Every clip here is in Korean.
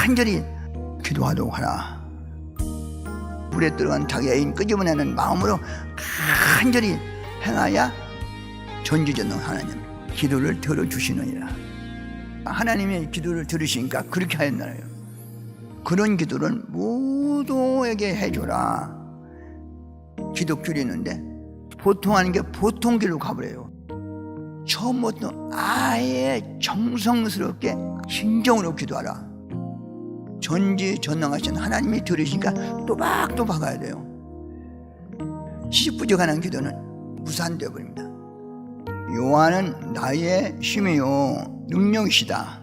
간절히 기도하도록 하라. 물에 들어간 자기 애인 끄집어내는 마음으로 간절히 행하여 전지전능 하나님 기도를 들어주시느니라. 하나님의 기도를 들으시니까 그렇게 하였나요? 그런 기도를 모두에게 해줘라. 기독교를 있는데 보통 하는 게 보통 길로 가버려요. 처음부터 아예 정성스럽게 신정으로 기도하라. 전지전능하신 하나님이 들으시니까 또박또박 가야 돼요. 시시부족한 기도는 무산되어 버립니다. 여호와는 나의 힘이요 능력이시다.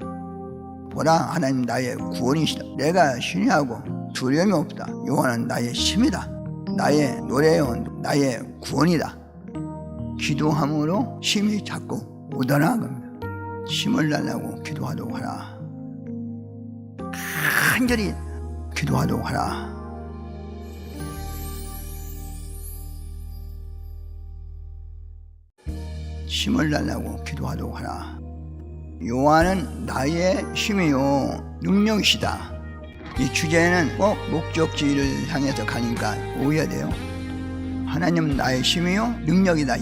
보라, 하나님 나의 구원이시다. 내가 신뢰하고 두려움이 없다. 여호와는 나의 힘이다. 나의 노래요 나의 구원이다. 기도함으로 힘이 자꾸 묻어나는 겁니다. 힘을 달라고 기도하도록 하라. 간절히 기도하도록 하라. 힘을 달라고 기도하도록 하라. 여호와는 나의 힘이요 능력이시다. 이 주제는 꼭 목적지를 향해서 가니까 오해야 돼요. 하나님은 나의 힘이요 능력이다.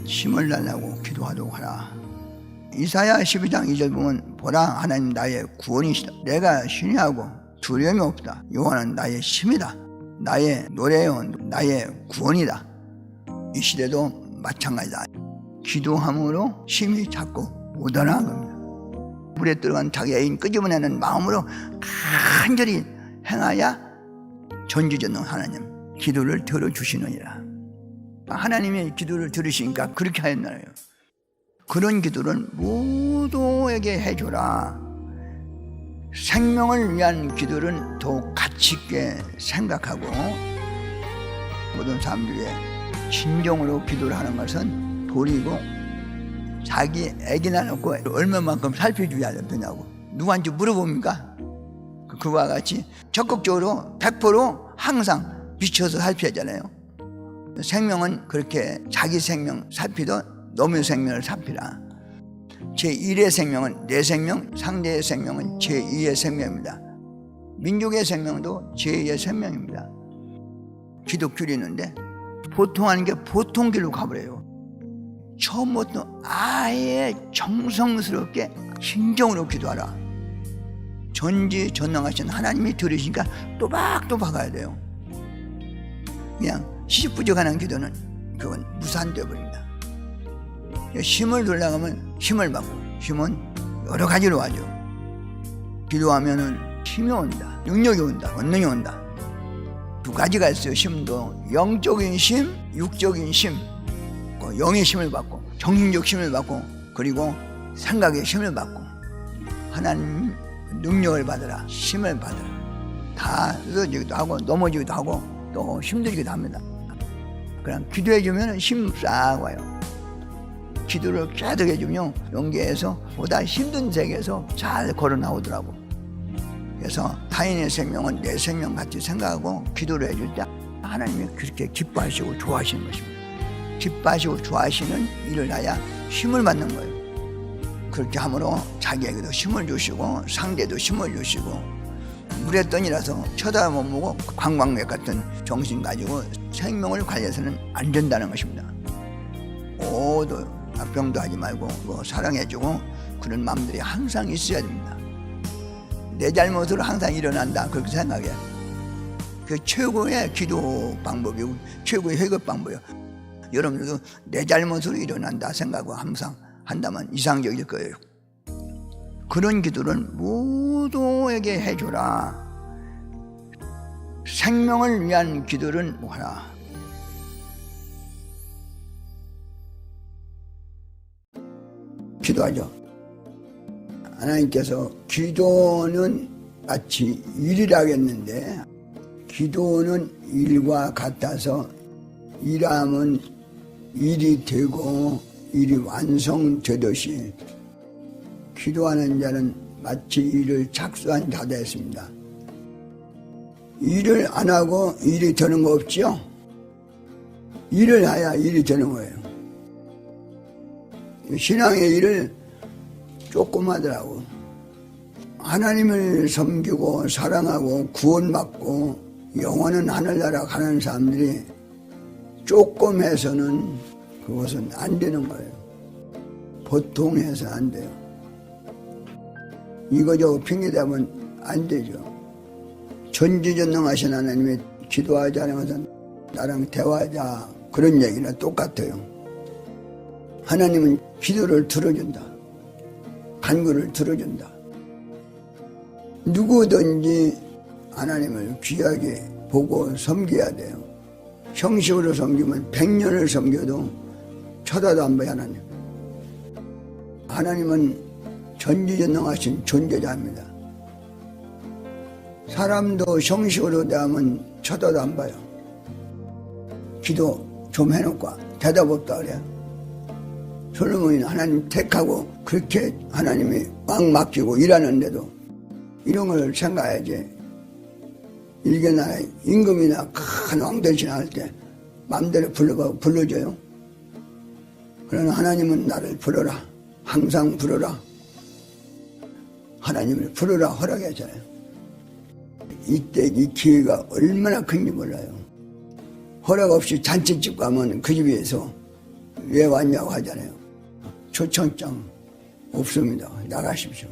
힘을 달라고 기도하도록 하라. 이사야 12장 2절 보면 보라, 하나님 나의 구원이시다. 내가 신뢰하고 두려움이 없다. 여호와는 나의 힘이다. 나의 노래요 나의 구원이다. 이 시대도 마찬가지다. 기도함으로 힘이 자꾸 묻어나는 겁니다. 물에 들어간 자기 애인 끄집어내는 마음으로 간절히 행하여 전지전능 하나님 기도를 들어주시느니라. 하나님의 기도를 들으시니까 그렇게 하였나요? 그런 기도를 모두에게 해줘라. 생명을 위한 기도는 더욱 가치 있게 생각하고 모든 사람들이 진정으로 기도를 하는 것은 도리고 자기 애기나 놓고 얼마만큼 살펴줘야 되냐고 누구한테 물어봅니까? 그와 같이 적극적으로 100% 항상 미쳐서 살펴야잖아요. 생명은 그렇게 자기 생명 살피듯 너의 생명을 살피라. 제1의 생명은 내 생명, 상대의 생명은 제2의 생명입니다. 민족의 생명도 제2의 생명입니다. 기독교를 있는데 보통 하는 게 보통 길로 가버려요. 처음부터 아예 정성스럽게 신정으로 기도하라. 전지전능하신 하나님이 들으시니까 또박또박 가야 돼요. 그냥 시시부족한 기도는 그건 무산되어 버립니다. 힘을 돌아가면 힘을 받고 힘은 여러 가지로 와죠. 기도하면은 힘이 온다, 능력이 온다, 권능이 온다. 두 가지가 있어요. 힘도 영적인 힘, 육적인 힘. 영의 힘을 받고 정신적 힘을 받고 그리고 생각의 힘을 받고 하나님 능력을 받으라, 힘을 받으라. 다 쓰러지기도 하고 넘어지기도 하고 또 힘들기도 합니다. 그냥 기도해 주면 힘 싹 와요. 기도를 계속 해주면 영계에서 보다 힘든 세계에서 잘 걸어 나오더라고. 그래서 타인의 생명은 내 생명 같이 생각하고 기도를 해줄 때 하나님이 그렇게 기뻐하시고 좋아하시는 것입니다. 기뻐하시고 좋아하시는 일을 하여 힘을 받는 거예요. 그렇게 함으로 자기에게도 힘을 주시고 상대도 힘을 주시고 물에 떠니라서 쳐다 못 보고 관광객 같은 정신 가지고 생명을 관리해서는 안 된다는 것입니다. 모두 악병도 하지 말고 사랑해주고 그런 마음들이 항상 있어야 됩니다. 내 잘못으로 항상 일어난다 그렇게 생각해요. 그 최고의 기도 방법이고 최고의 회개 방법이에요. 여러분들도 내 잘못으로 일어난다 생각하고 항상 한다면 이상적일 거예요. 그런 기도를 모두에게 해줘라. 생명을 위한 기도를 하라. 기도하죠. 하나님께서 기도는 마치 일이라 하겠는데 기도는 일과 같아서 일하면 일이 되고 일이 완성되듯이 기도하는 자는 마치 일을 착수한 자다 했습니다. 일을 안 하고 일이 되는 거 없죠? 일을 해야 일이 되는 거예요. 신앙의 일을 조금 하더라고. 하나님을 섬기고 사랑하고 구원받고 영원한 하늘나라 가는 사람들이 조금 해서는 그것은 안 되는 거예요. 보통 해서 안 돼요. 이거저거 핑계대면 안 되죠. 전지전능하신 하나님이 기도하지 않으면서 나랑 대화하자 그런 얘기나 똑같아요. 하나님은 기도를 들어준다. 간구를 들어준다. 누구든지 하나님을 귀하게 보고 섬겨야 돼요. 형식으로 섬기면 100년을 섬겨도 쳐다도 안 봐요. 하나님은 전지전능하신 존재자입니다. 사람도 형식으로 대하면 쳐다도 안 봐요. 기도 좀 해놓고 대답 없다 그래요. 솔로몬이 하나님 택하고 그렇게 하나님이 왕 맡기고 일하는데도 이런 걸 생각해야지. 일개나라의 임금이나 큰 왕들 지나갈 때 마음대로 불러줘요. 그러나 하나님은 나를 부르라. 항상 부르라. 하나님을 부르라 허락하잖아요. 이때 이 기회가 얼마나 큰지 몰라요. 허락 없이 잔치집 가면 그 집에서 왜 왔냐고 하잖아요. 초청장 없습니다. 나가십시오.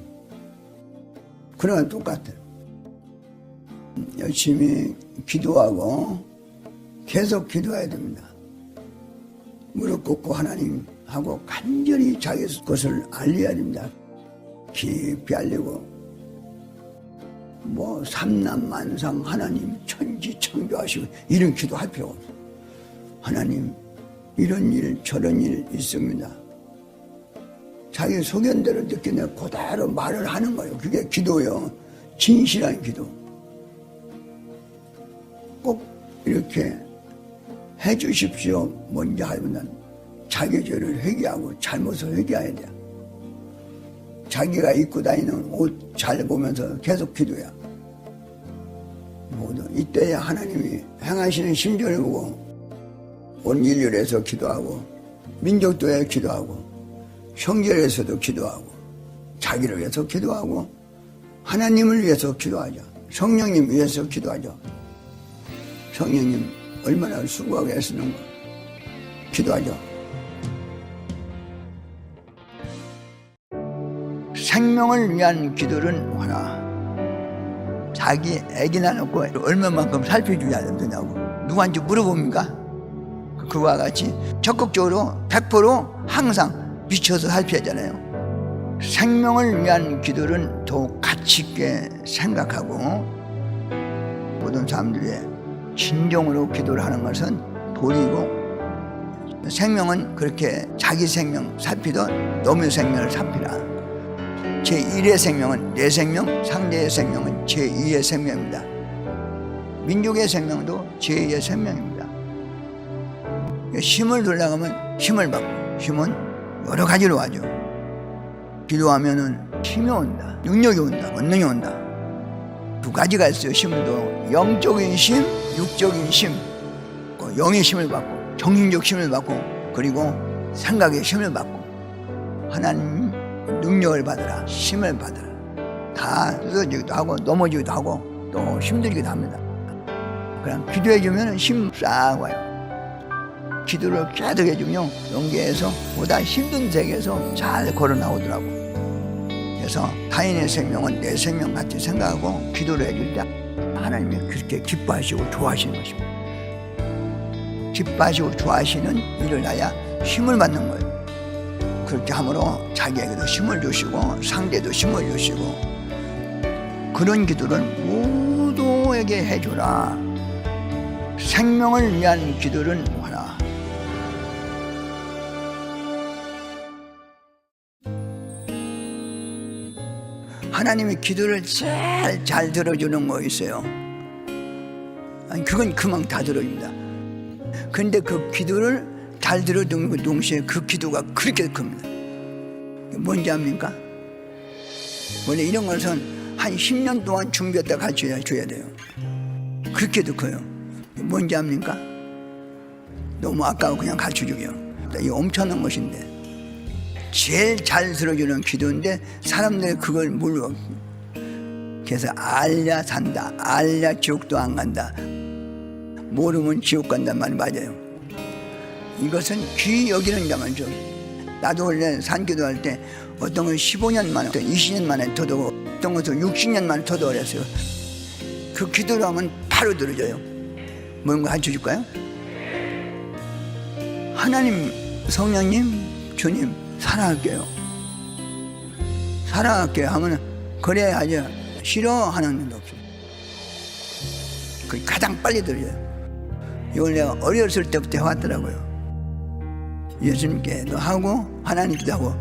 그러나 똑같아요. 열심히 기도하고 계속 기도해야 됩니다. 무릎 꿇고 하나님하고 간절히 자기 것을 알려야 됩니다. 깊이 알리고 뭐 삼남만상 하나님 천지창조하시고 이런 기도할 필요가 없어요. 하나님 이런 일 저런 일 있습니다. 자기 소견대로 느끼는 그대로 말을 하는 거예요. 그게 기도예요. 진실한 기도. 꼭 이렇게 해 주십시오. 먼저 하면 자기 죄를 회개하고 잘못을 회개해야 돼요. 자기가 입고 다니는 옷 잘 보면서 계속 기도해야. 모두 이때에 하나님이 행하시는 심정을 보고 온 인류를 해서 기도하고 민족도에 기도하고 형제에서도 기도하고 자기를 위해서 기도하고 하나님을 위해서 기도하죠. 성령님 위해서 기도하죠. 성령님 얼마나 수고하게 애쓰는 거 기도하죠. 생명을 위한 기도는 하나. 자기 애기 낳아놓고 얼마만큼 살펴줘야 되냐고 누구한테 물어봅니까? 그와 같이 적극적으로 100% 항상 미쳐서 살펴야잖아요. 생명을 위한 기도는 더욱 가치 있게 생각하고 모든 사람들의 진정으로 기도를 하는 것은 도리고, 생명은 그렇게 자기 생명 살피듯 너의 생명을 살피라. 제1의 생명은 내 생명, 상대의 생명은 제2의 생명입니다. 민족의 생명도 제2의 생명입니다. 힘을 돌아가면 힘을 받고, 힘은 여러 가지로 와죠. 기도하면은 힘이 온다, 능력이 온다, 권능이 온다. 두 가지가 있어요. 힘도 영적인 힘, 육적인 힘. 영의 힘을 받고, 정신적 힘을 받고, 그리고 생각의 힘을 받고, 하나님 능력을 받으라, 힘을 받으라. 다 쓰러지기도 하고 넘어지기도 하고 또 힘들기도 합니다. 그냥 기도해주면 힘 싹 와요. 기도를 계속 해주면 영계에서 보다 힘든 세계에서 잘 걸어 나오더라고. 그래서 타인의 생명은 내 생명 같이 생각하고 기도를 해줄 때 하나님이 그렇게 기뻐하시고 좋아하시는 것입니다. 기뻐하시고 좋아하시는 일을 하야 힘을 받는 거예요. 그렇게 함으로 자기에게도 힘을 주시고 상대도 힘을 주시고, 그런 기도를 모두에게 해주라. 생명을 위한 기도를 하라. 하나님이 기도를 잘 들어주는 거 있어요. 아니, 그건 금방 다 들어줍니다. 근데 그 기도를 잘 들어주는 그 동시에 그 기도가 그렇게 큽니다. 뭔지 압니까? 원래 이런 것은 한 10년 동안 준비했다 가르쳐줘야 돼요. 그렇게도 커요. 뭔지 압니까? 너무 아까워 그냥 가르쳐주게요. 이게 엄청난 것인데, 제일 잘 들어주는 기도인데 사람들이 그걸 몰라. 그래서 알야 산다, 알야 지옥도 안 간다, 모르면 지옥 간단 말이 맞아요. 이것은 귀 여기는 자만 좀. 나도 원래 산기도할 때 어떤 건 15년 만에, 어떤 20년 만에 터도, 어떤 것은 60년 만에 터도 그랬어요. 그 기도를 하면 바로 들어져요. 뭔가 가르쳐 줄까요? 하나님, 성령님, 주님 사랑할게요, 사랑할게요 하면 그래야지 싫어하는 데 없어요. 그게 가장 빨리 들어져요. 이걸 내가 어렸을 때부터 해왔더라고요. 예수님께도 하고 하나님께도 하고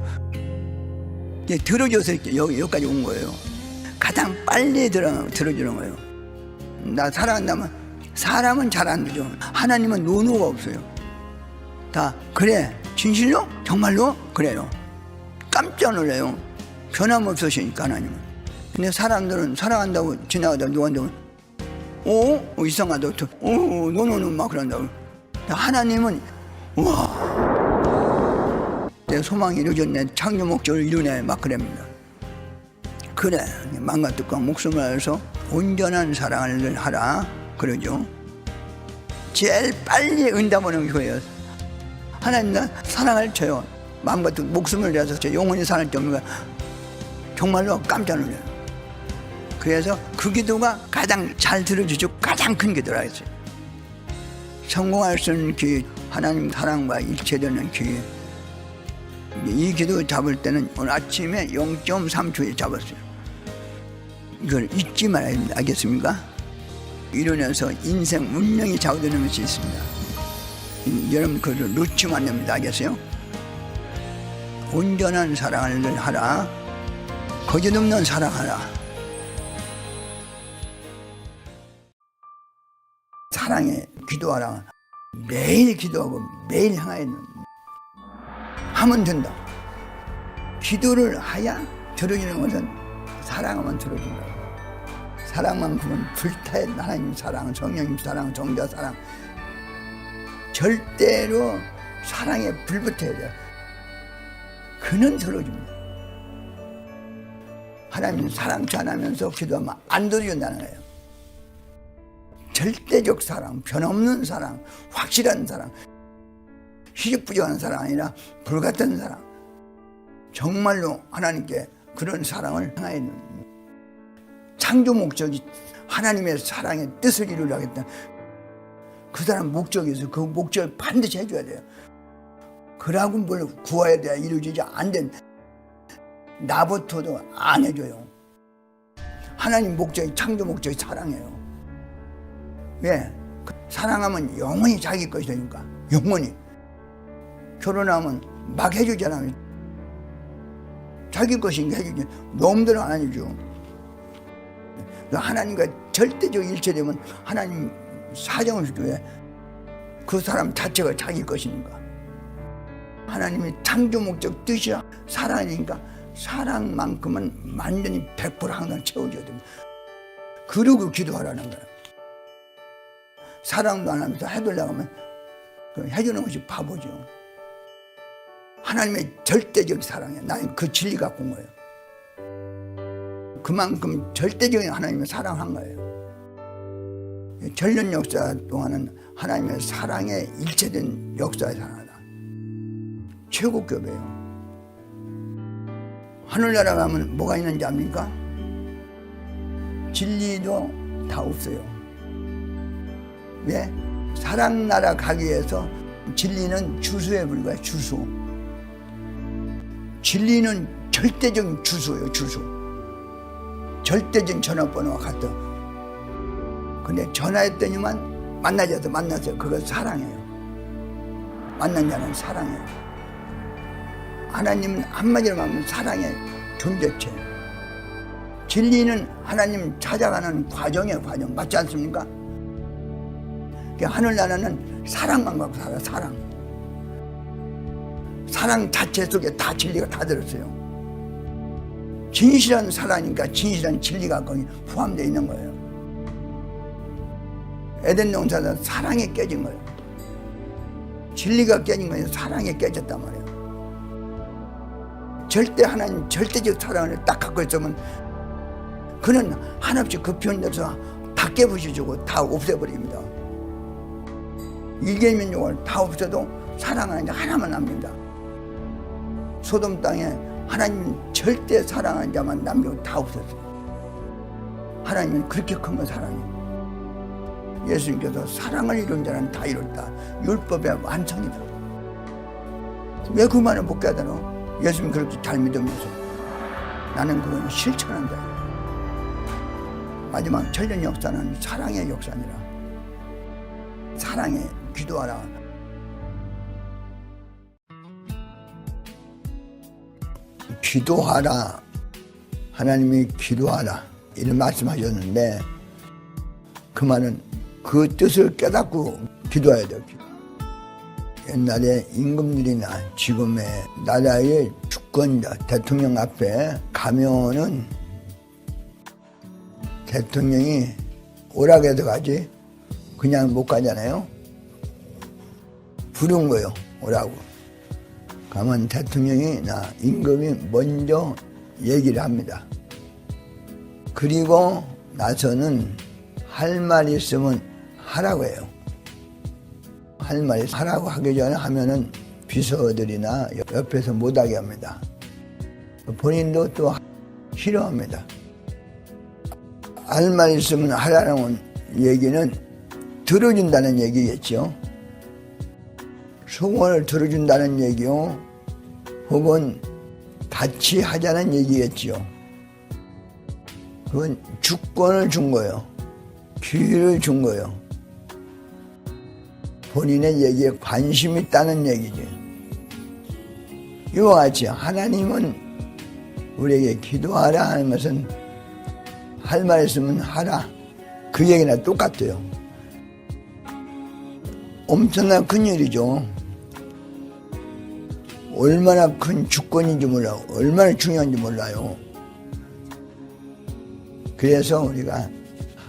들어줘서 여기까지 온 거예요. 가장 빨리 들어주는 거예요. 나 사랑한다면 사람은 잘 안 되죠. 하나님은 노노가 없어요. 다 그래 진실로? 정말로? 그래요. 깜짝 놀래요. 변함없으시니까 하나님은. 근데 사람들은 사랑한다고 지나가다가 누구한테 이상하다, 노노노 막 그런다고. 하나님은 와, 내 소망이 이루어졌네, 창조 목적을 이루네 막 그럽니다. 그래 맘과 뜻과 목숨을 알아서 온전한 사랑을 하라 그러죠. 제일 빨리 응답하는 게 그거예요. 하나님 나 사랑을 줘요. 마음과 뜻 목숨을 다해서 저 영원히 사랑할 때 없는 거야. 정말로 깜짝 놀라요. 그래서 그 기도가 가장 잘 들어주죠. 가장 큰 기도라 했어요. 성공할 수 있는 기회, 하나님 사랑과 일체되는 기회. 이 기도 잡을 때는 오늘 아침에 0.3초에 잡았어요. 이걸 잊지 말아야 됩니다. 알겠습니까? 이러면서 인생 운명이 좌우되는 것이 있습니다. 여러분 그걸 놓치면 안 됩니다. 알겠어요? 온전한 사랑을 하라. 거짓없는 사랑하라. 사랑에 기도하라. 매일 기도하고 매일 향하여 하면 된다. 기도를 하야 들어주는 것은 사랑하면 들어준다. 사랑만큼은 불타야 하나님 사랑, 성령님 사랑, 정자 사랑. 절대로 사랑에 불 붙어야 돼요. 그는 들어줍니다. 하나님 사랑 잘하면서 기도하면 안 들어준다는 거예요. 절대적 사랑, 변없는 사랑, 확실한 사랑, 희죽부족한 사랑 아니라 불같은 사랑. 정말로 하나님께 그런 사랑을 향하여 창조 목적이 하나님의 사랑의 뜻을 이루려겠다. 그 사람 목적이 있어요. 그 목적을 반드시 해줘야 돼요. 그러고 뭘 구해야 돼. 이루어지지 안 된. 나부터도 안 해줘요. 하나님 목적이, 창조 목적이 사랑이에요. 왜? 사랑하면 영원히 자기 것이 되니까. 영원히. 결혼하면 막 해주잖아요. 자기 것인 게 해주지. 놈들은 안 해주죠. 하나님과 절대적 일체되면 하나님 사정을 주에 그 사람 자체가 자기 것이니까. 하나님의 창조 목적 뜻이 사랑이니까 사랑만큼은 완전히 100% 항상 채워줘야 됩니다. 그러고 기도하라는 거예요. 사랑도 안 하면서 해달라고 하면 해주는 것이 바보죠. 하나님의 절대적 사랑이에요. 나는 그 진리 갖고 온 거예요. 그만큼 절대적인 하나님의 사랑한 거예요. 전년 역사 동안은 하나님의 사랑에 일체된 역사의 하나다. 최고급이에요. 하늘나라 가면 뭐가 있는지 압니까? 진리도 다 없어요. 왜? 사랑나라 가기 위해서 진리는 주소에 불과해. 주소. 진리는 절대적인 주소예요. 주소. 절대적인 전화번호와 같다. 근데 전화했더니만 만나서 그거 사랑해요. 만난 자는 사랑해요. 하나님은 한마디로 말하면 사랑의 존재체. 진리는 하나님 찾아가는 과정이에요. 과정. 맞지 않습니까? 하늘나라는 사랑만 갖고 살아요. 사랑 자체 속에 다 진리가 다 들었어요. 진실한 사랑이니까 진실한 진리가 거기 포함되어 있는 거예요. 에덴 동산은 사랑에 깨진 거예요. 진리가 깨진 거예요. 사랑에 깨졌단 말이에요. 절대 하나님 절대적 사랑을 딱 갖고 있으면 그는 한없이 그 변덕서 다 깨부셔주고 다 없애버립니다. 이계민족을 다 없애도 사랑하는 자 하나만 남깁니다. 소돔 땅에 하나님 절대 사랑하는 자만 남기고 다 없었어요. 하나님은 그렇게 큰 거 사랑해요. 예수님께서 사랑을 이룬 자는 다 이뤘다. 율법의 완성이다. 왜 그 말을 못 깨달아? 예수님 그렇게 잘 믿으면서 나는 그걸 실천한다. 마지막 천년 역사는 사랑의 역사니라. 사랑에 기도하라. 기도하라. 하나님이 기도하라 이런 말씀하셨는데 그 말은 그 뜻을 깨닫고 기도해야 돼요. 옛날에 임금들이나 지금의 나라의 주권자 대통령 앞에 가면은 대통령이 오라고 해도 가지 그냥 못 가잖아요. 부른 거예요. 오라고. 가면 대통령이나 임금이 먼저 얘기를 합니다. 그리고 나서는 할 말이 있으면 하라고 해요. 할 말이 하라고 하기 전에 하면은 비서들이나 옆에서 못하게 합니다. 본인도 또 싫어합니다. 할 말 있으면 하라는 얘기는 들어준다는 얘기겠죠. 소원을 들어준다는 얘기요. 혹은 같이 하자는 얘기겠죠. 그건 주권을 준 거예요. 기회를 준 거예요. 본인의 얘기에 관심이 있다는 얘기지. 이와 같이 하나님은 우리에게 기도하라 하는 것은 할 말 있으면 하라. 그 얘기나 똑같아요. 엄청난 큰 일이죠. 얼마나 큰 주권인지 몰라요. 얼마나 중요한지 몰라요. 그래서 우리가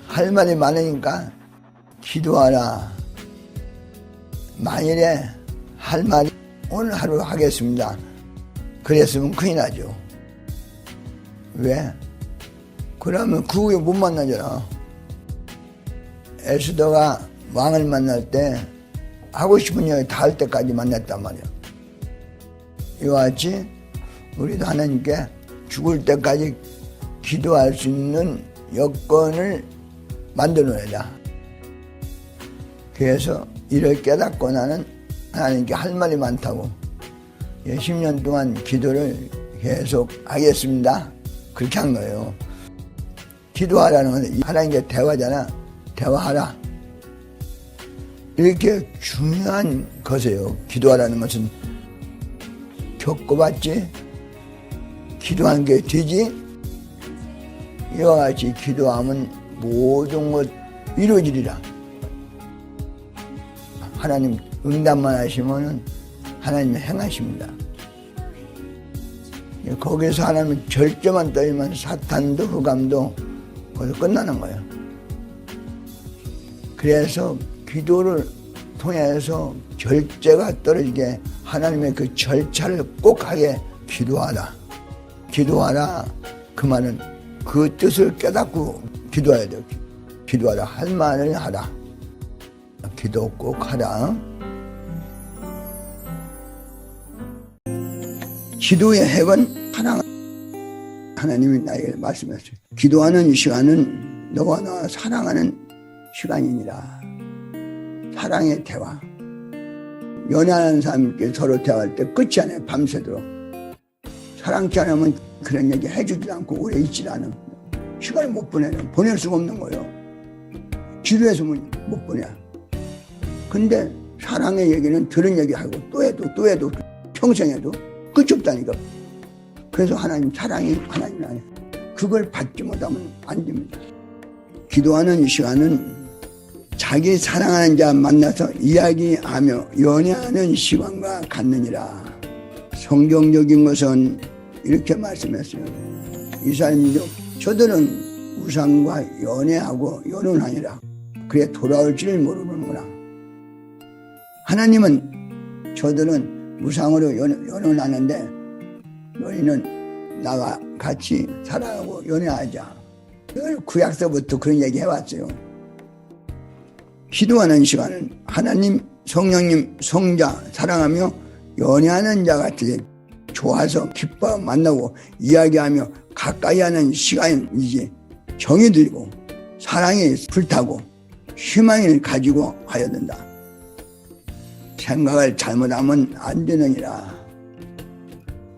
할 말이 많으니까 기도하라. 만일에 할 말이 오늘 하루 하겠습니다. 그랬으면 큰일 나죠. 왜? 그러면 그 후에 못 만나잖아. 에스더가 왕을 만날 때 하고 싶은 얘기 다 할 때까지 만났단 말이야. 이와 같이 우리도 하나님께 죽을 때까지 기도할 수 있는 여건을 만들어내자. 그래서 이를 깨닫고 나는 하나님께 할 말이 많다고 10년 동안 기도를 계속 하겠습니다. 그렇게 한 거예요. 기도하라는 건 하나님께 대화잖아. 대화하라. 이렇게 중요한 것이에요. 기도하라는 것은 겪어봤지? 기도한 게 되지? 이와 같이 기도하면 모든 것 이루어지리라. 하나님 응답만 하시면 하나님 행하십니다. 거기서 하나님 절제만 떨면 사탄도 흑암도 거기서 끝나는 거예요. 그래서 기도를 통해서 절제가 떨어지게 하나님의 그 절차를 꼭 하게 기도하라. 기도하라. 그 말은 그 뜻을 깨닫고 기도해야 돼요. 기도하라. 할 말을 하라. 기도 꼭 하라. 기도의 핵은 사랑. 하나님이 나에게 말씀하셨어요. 기도하는 이 시간은 너와 나와 사랑하는 시간이니라. 사랑의 대화. 연애하는 사람께 서로 대화할 때 끝이 아니에요. 밤새도록. 사랑치 않으면 그런 얘기 해주지도 않고 오래 있지도 않은 시간을 못 보내는, 보낼 수가 없는 거예요. 기도해서 못 보내. 근데 사랑의 얘기는 들은 얘기하고 또 해도 평생 해도 끝이 없다니까. 그래서 하나님 사랑이 하나님 안에 그걸 받지 못하면 안 됩니다. 기도하는 이 시간은 자기 사랑하는 자 만나서 이야기하며 연애하는 시간과 같느니라. 성경적인 것은 이렇게 말씀했어요. 이스라엘민족 저들은 우상과 연애하고 연혼하니라. 그래 돌아올 줄 모르는구나. 하나님은 저들은 우상으로 연혼하는데 너희는 나와 같이 살아가고 연애하자. 늘 구약서부터 그런 얘기 해왔어요. 기도하는 시간은 하나님, 성령님, 성자 사랑하며 연애하는 자 같이 좋아서 기뻐 만나고 이야기하며 가까이 하는 시간이지, 정이 들고 사랑이 불타고 희망을 가지고 가야 된다. 생각을 잘못하면 안 되느니라.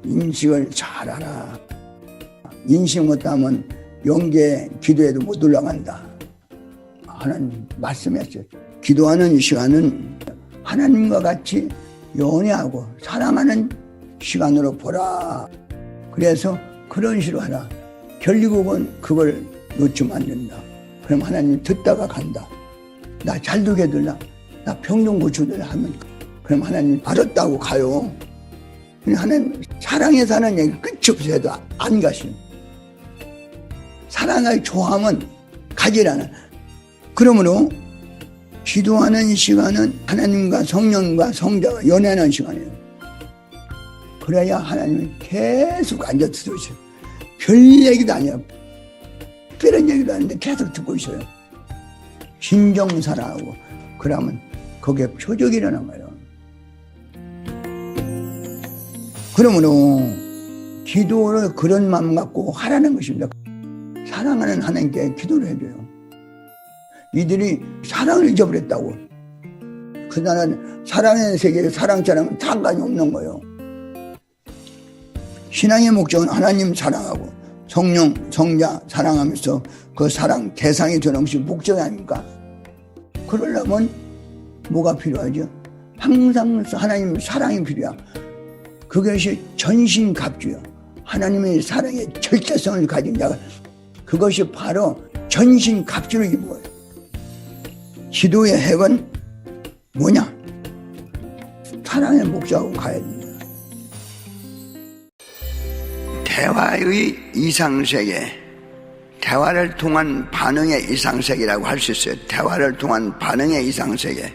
인식을 잘하라. 인식 못하면 영계 기도에도 못 올라간다. 하나님 말씀했어요. 기도하는 시간은 하나님과 같이 연애하고 사랑하는 시간으로 보라. 그래서 그런 식으로 하라. 결국은 그걸 놓치면 안 된다. 그럼 하나님 듣다가 간다. 나 잘 두게 해달라. 나 병 좀 고쳐달라 하면 그럼 하나님 알았다고 가요. 하나님 사랑에 사는 얘기 끝이 없어 해도 안 가시는. 사랑을 좋아하면 가지라는. 그러므로 기도하는 시간은 하나님과 성령과 성자가 연애하는 시간이에요. 그래야 하나님이 계속 앉아 들으셔요. 별 얘기도 아니야. 특별한 얘기도 아닌데 계속 듣고 있어요. 진정사랑하고 그러면 거기에 표적이 일어난 거예요. 그러므로 기도를 그런 마음 갖고 하라는 것입니다. 사랑하는 하나님께 기도를 해줘요. 이들이 사랑을 잊어버렸다고. 그날은 사랑의 세계에 사랑처럼 상관이 없는 거예요. 신앙의 목적은 하나님 사랑하고 성령, 성자 사랑하면서 그 사랑 대상이 되는 것이 목적이 아닙니까? 그러려면 뭐가 필요하죠? 항상 하나님 사랑이 필요해요. 그것이 전신갑주요. 하나님의 사랑의 절대성을 가진 자가 그것이 바로 전신갑주를 입어요. 기도의 핵은 뭐냐? 사랑의 목적하고 가야 됩니다. 대화의 이상세계, 대화를 통한 반응의 이상세계라고 할 수 있어요. 대화를 통한 반응의 이상세계.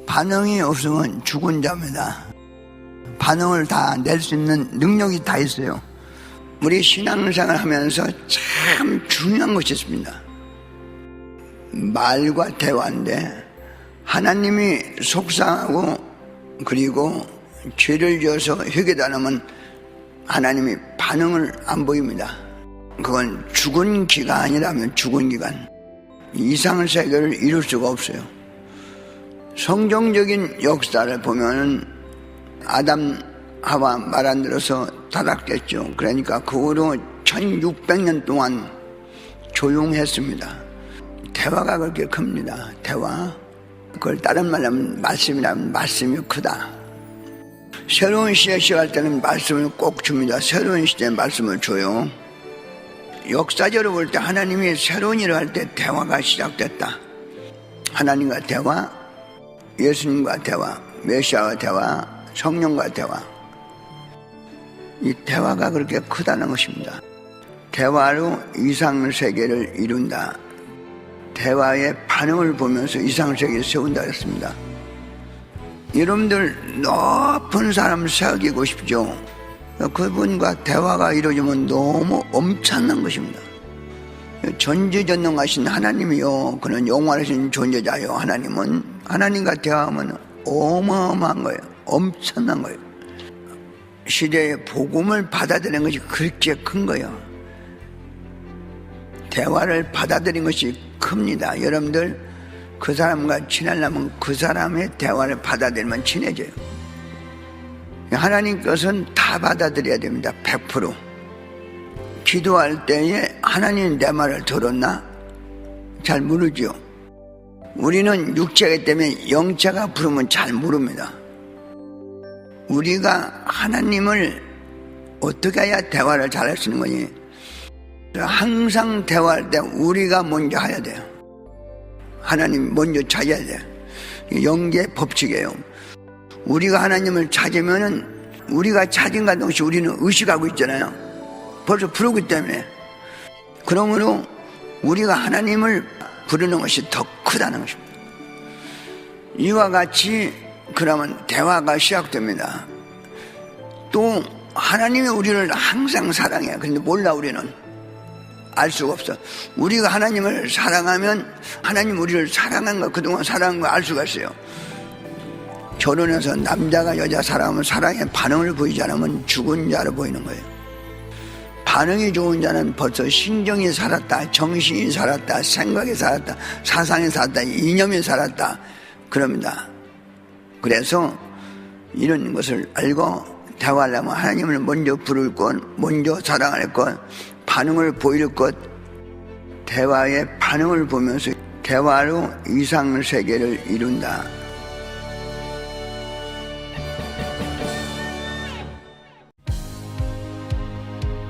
반응이 없으면 죽은 자입니다. 반응을 다 낼 수 있는 능력이 다 있어요. 우리 신앙생활 하면서 참 중요한 것이 있습니다. 말과 대화인데 하나님이 속상하고 그리고 죄를 지어서 회개하면 하나님이 반응을 안 보입니다. 그건 죽은 기가 아니라면 죽은 기간 이상세계를 이룰 수가 없어요. 성경적인 역사를 보면은 아담 하와 말 안 들어서 타락됐죠. 그러니까 그 후로 1600년 동안 조용했습니다. 대화가 그렇게 큽니다. 대화. 그걸 다른 말로 하면 말씀이라면 말씀이 크다. 새로운 시대 시작할 때는 말씀을 꼭 줍니다. 새로운 시대에 말씀을 줘요. 역사적으로 볼 때 하나님이 새로운 일을 할 때 대화가 시작됐다. 하나님과 대화, 예수님과 대화, 메시아와 대화, 성령과 대화. 이 대화가 그렇게 크다는 것입니다. 대화로 이상세계를 이룬다. 대화의 반응을 보면서 이상세계를 세운다 했습니다. 여러분들 높은 사람 세우고 싶죠? 그분과 대화가 이루어지면 너무 엄청난 것입니다. 전지전능하신 하나님이요, 그는 영원하신 존재자요. 하나님은 하나님과 대화하면 어마어마한 거예요. 엄청난 거예요. 시대의 복음을 받아들이는 것이 그렇게 큰 거예요. 대화를 받아들이는 것이 큽니다. 여러분들 그 사람과 친하려면 그 사람의 대화를 받아들이면 친해져요. 하나님 것은 다 받아들여야 됩니다. 100%. 기도할 때에 하나님 내 말을 들었나? 잘 모르죠. 우리는 육체이기 때문에 영체가 부르면 잘 모릅니다. 우리가 하나님을 어떻게 해야 대화를 잘할 수 있는 거니? 항상 대화할 때 우리가 먼저 해야 돼요. 하나님 먼저 찾아야 돼요. 영계 법칙이에요. 우리가 하나님을 찾으면은 우리가 찾은 것 동시에 우리는 의식하고 있잖아요. 벌써 부르기 때문에. 그러므로 우리가 하나님을 부르는 것이 더 크다는 것입니다. 이와 같이 그러면 대화가 시작됩니다. 또 하나님이 우리를 항상 사랑해요. 그런데 몰라 우리는. 알 수가 없어. 우리가 하나님을 사랑하면 하나님 우리를 사랑한 거, 그동안 사랑한 거 알 수가 있어요. 결혼해서 남자가 여자 사랑하면 사랑의 반응을 보이지 않으면 죽은 자로 보이는 거예요. 반응이 좋은 자는 벌써 신경이 살았다, 정신이 살았다, 생각이 살았다, 사상이 살았다, 이념이 살았다 그럽니다. 그래서 이런 것을 알고 대화하려면 하나님을 먼저 부를 것, 먼저 사랑할 것, 반응을 보일 것, 대화의 반응을 보면서 대화로 이상 세계를 이룬다.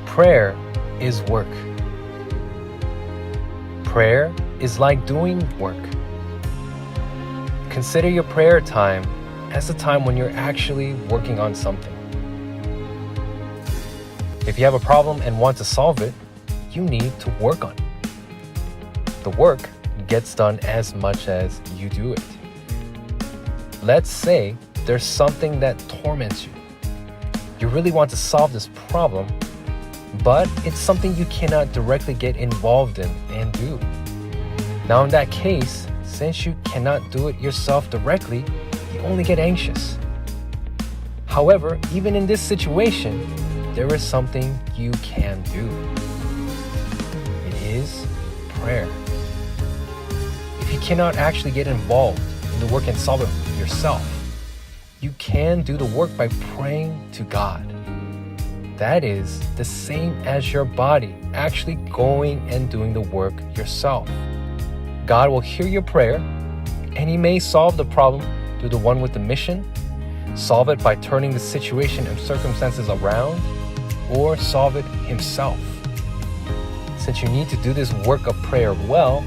Prayer is work. Prayer is like doing work. Consider your prayer time as the time when you're actually working on something. If you have a problem and want to solve it, you need to work on it. The work gets done as much as you do it. Let's say there's something that torments you. You really want to solve this problem, but it's something you cannot directly get involved in and do. Now in that case, since you cannot do it yourself directly, you only get anxious. However, even in this situation, there is something you can do. It is prayer. If you cannot actually get involved in the work and solve it yourself, you can do the work by praying to God. That is the same as your body actually going and doing the work yourself. God will hear your prayer, and He may solve the problem through the one with the mission, solve it by turning the situation and circumstances around, or solve it Himself. Since you need to do this work of prayer well,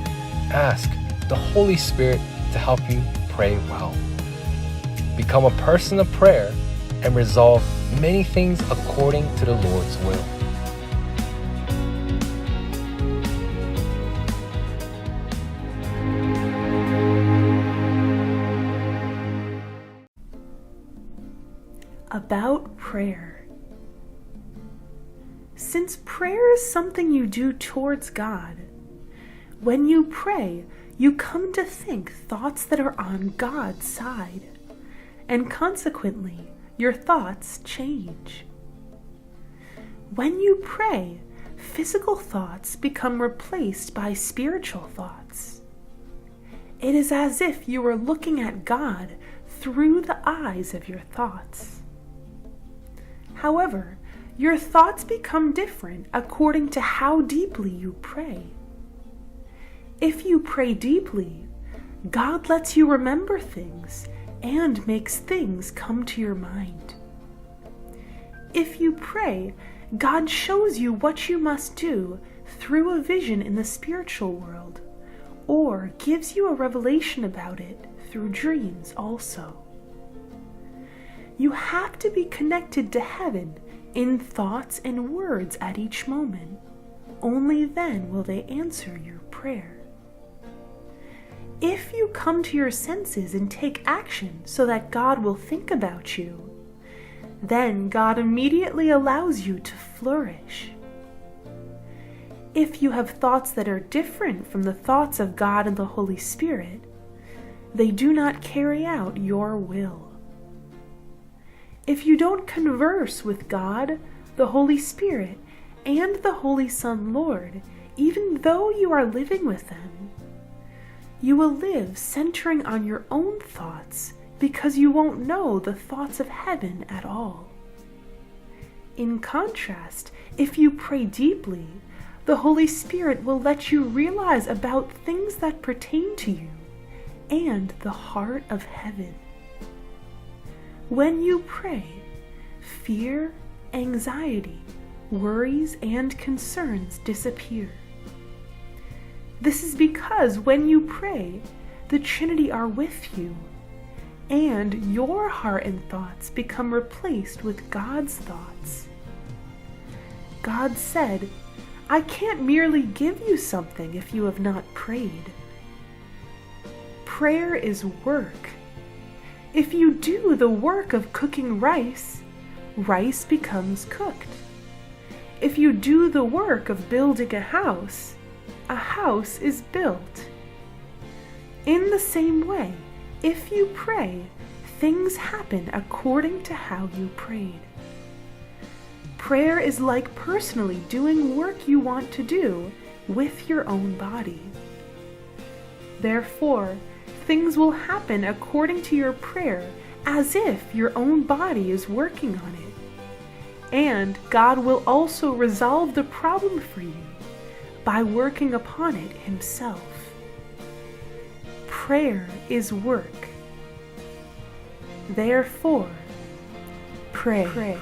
ask the Holy Spirit to help you pray well. Become a person of prayer and resolve many things according to the Lord's will. About prayer. Since prayer is something you do towards God, when you pray, you come to think thoughts that are on God's side, and consequently, your thoughts change. When you pray, physical thoughts become replaced by spiritual thoughts. It is as if you were looking at God through the eyes of your thoughts. However, your thoughts become different according to how deeply you pray. If you pray deeply, God lets you remember things and makes things come to your mind. If you pray, God shows you what you must do through a vision in the spiritual world, or gives you a revelation about it through dreams also. You have to be connected to heaven in thoughts and words at each moment. Only then will they answer your prayer. If you come to your senses and take action so that God will think about you, then God immediately allows you to flourish. If you have thoughts that are different from the thoughts of God and the Holy Spirit, they do not carry out your will. If you don't converse with God, the Holy Spirit, and the Holy Son Lord, even though you are living with them, you will live centering on your own thoughts because you won't know the thoughts of heaven at all. In contrast, if you pray deeply, the Holy Spirit will let you realize about things that pertain to you and the heart of heaven. When you pray, fear, anxiety, worries, and concerns disappear. This is because when you pray, the Trinity are with you, and your heart and thoughts become replaced with God's thoughts. God said, I can't merely give you something if you have not prayed. Prayer is work. If you do the work of cooking rice, rice becomes cooked. If you do the work of building a house is built. In the same way, if you pray, things happen according to how you prayed. Prayer is like personally doing work you want to do with your own body. Therefore, things will happen according to your prayer as if your own body is working on it. And God will also resolve the problem for you by working upon it Himself. Prayer is work. Therefore, pray.